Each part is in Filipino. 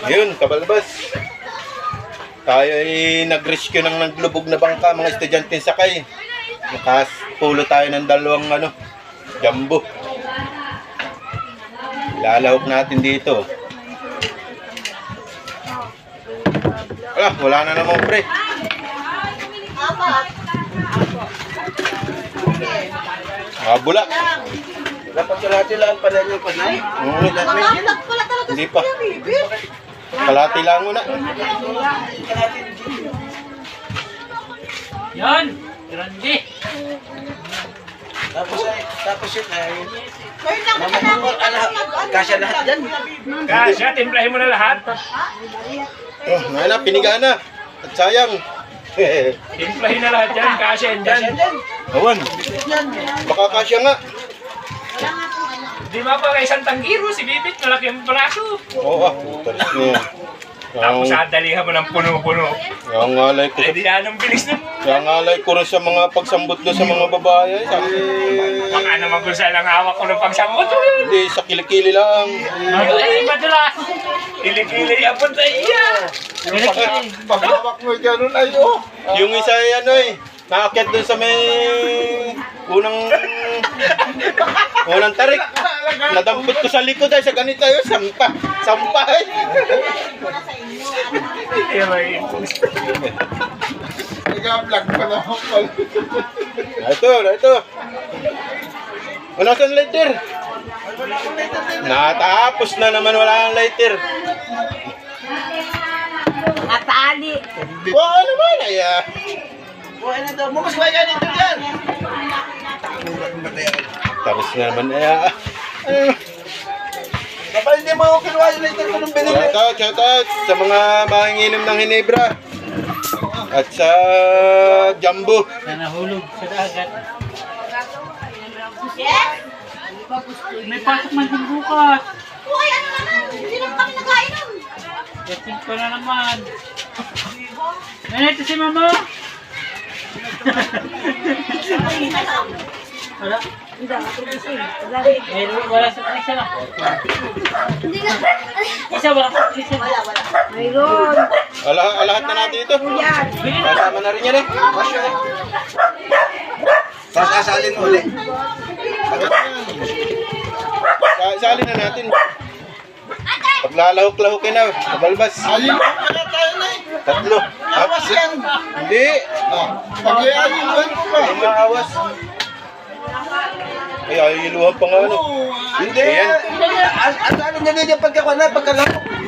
Yun, kabalbas. Tayo ay nag-rescue ng naglubog na bangka, mga estudyante sakay. Nakapulo tayo ng dalawang jumbo. Ilalahok natin dito. Wala na naman pre. Bula. Dapat kalahati lang pa na yung pagay. Hindi pa. Kalahati lang muna. Yan! Grande! Tapos yun ay mamamangol kasya lahat dyan. Kasya, timplahin mo na lahat. Ngayon piniga na. At sayang. Timplahin na lahat yan, kasya yan dyan. Awan. Baka kasya nga. Di ba pa kay isang tanggiro, si Bibit, malaki ang braso. Oo, talis niya. Tapos adalihan mo ng puno-puno. Yung ngalay ko. Eh di anong bilis nun. Yung ngalay ko rin sa mga pagsambot doon sa mga babae. Baka naman kung saan ang hawak ko ng pagsambot. Hindi, sa kilikili lang. Ay, madalas. Kilikili abot sa iya. Paghawak mo gano'n ay Yung isa ay naakyat doon sa may unang tarik. Nadampot ko sa likod ay sa ganito yun. Sampa eh. nag-vlog pa naman pala. Ito. Wala saan lighter? Natapos na naman, wala ang lighter. Atali. Ano naman ay Buhay na daw. Mumusbay ka dito dyan. Tapos na naman Kapag hindi mo ako kinuha yung later ko nung binili. Shoutout sa mga manginginom ng Hinebra at sa Jumbo. Na nahulog sa dagat. Yes? May pasok man din bukas. Uy, ano naman? Hindi naman kami nag-ainom. Gasing ko na naman. Nanito si Mama. Wala. Wala sa isa lang. Hindi na. Isa wala sa isa. Wala. Mayroon. Lahat na natin ito. Yan. Kasama na rin yan eh. Tapos asalin ulit. Salin na natin. Paglalahok-lahokin na. Kabalbas. Ayun pa na tayo na eh. Tatlo. Awas yan. Hindi. Pag-iayun mo pa. Ay, maawas. Ay, ayayiluhan pa nga Hindi. Ayan. Ano ganyan yung pagkalahok?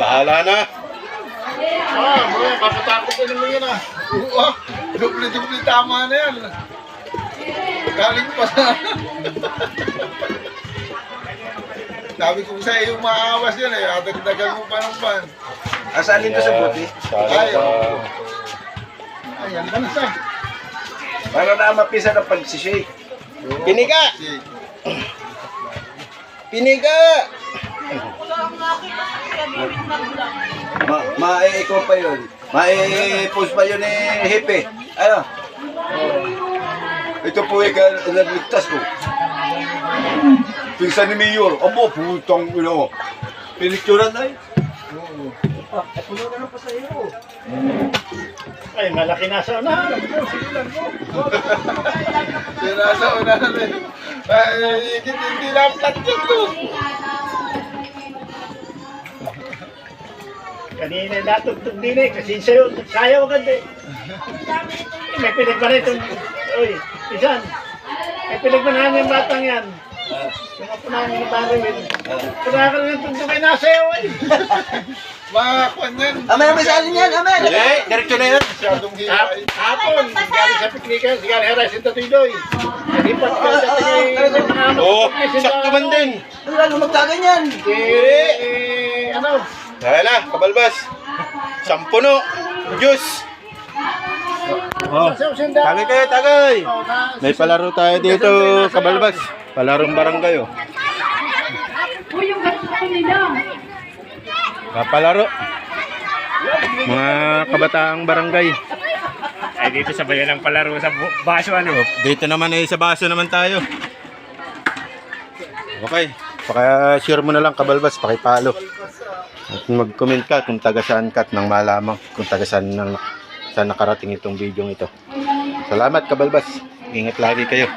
Bahala na. Kapatakot ka naman yan Dupli-dupli tama na yan. Galing pa sa... Sabi ko sa iyo maawas yan dagdagan mo pa ng pan. Asalin ko sa buti. Ayan, ganun para na mapisa ng pagsishake. Piniga! Piniga! Ikaw pa yun. Post pa yun Hepe. Ano? Ito po nagligtas ko. Pinsan ni Mayor. Amo, putang ino. Pinicturan na eh. Ay, puno na lang pa sa iyo. Ay, malaki na sa unahan. Nasa unahan eh. Ay, hindi lang plat yun to. Kanina natugtog din kasi sayaw agad eh. May pinagmana itong, isan. May pinagmanahan yung batang yan. Yung apunahan yung batang yun. Kaya ka lang tugtog ay nasayaw eh. Makakuan yan. Amay, salin yan, amay. Hindi, diretso na yan. Masyadong hihay. Hapon, galing sa piknikan, galing haray si Tatidoy. Nalipat ka sa tingin. Oo, sakto man din. Ano magkaganyan? Ano? Dahil na, kabalbas. Sampuno. Diyos. Tagay kayo, tagay. May palaro tayo dito, kabalbas. Palarong barangay. Uy, yung ganito nila. Palaro. Mga kabataang barangay. Ay, dito sa bayan ng palaro sa baso ano. Dito naman sa baso naman tayo. Okay. Paka-share mo na lang, kabalbas. Pakipalo. At mag-comment ka kung taga saan ka at nang malaman kung taga saan nakarating itong video ito. Salamat kabalbas. Ingat lagi kayo.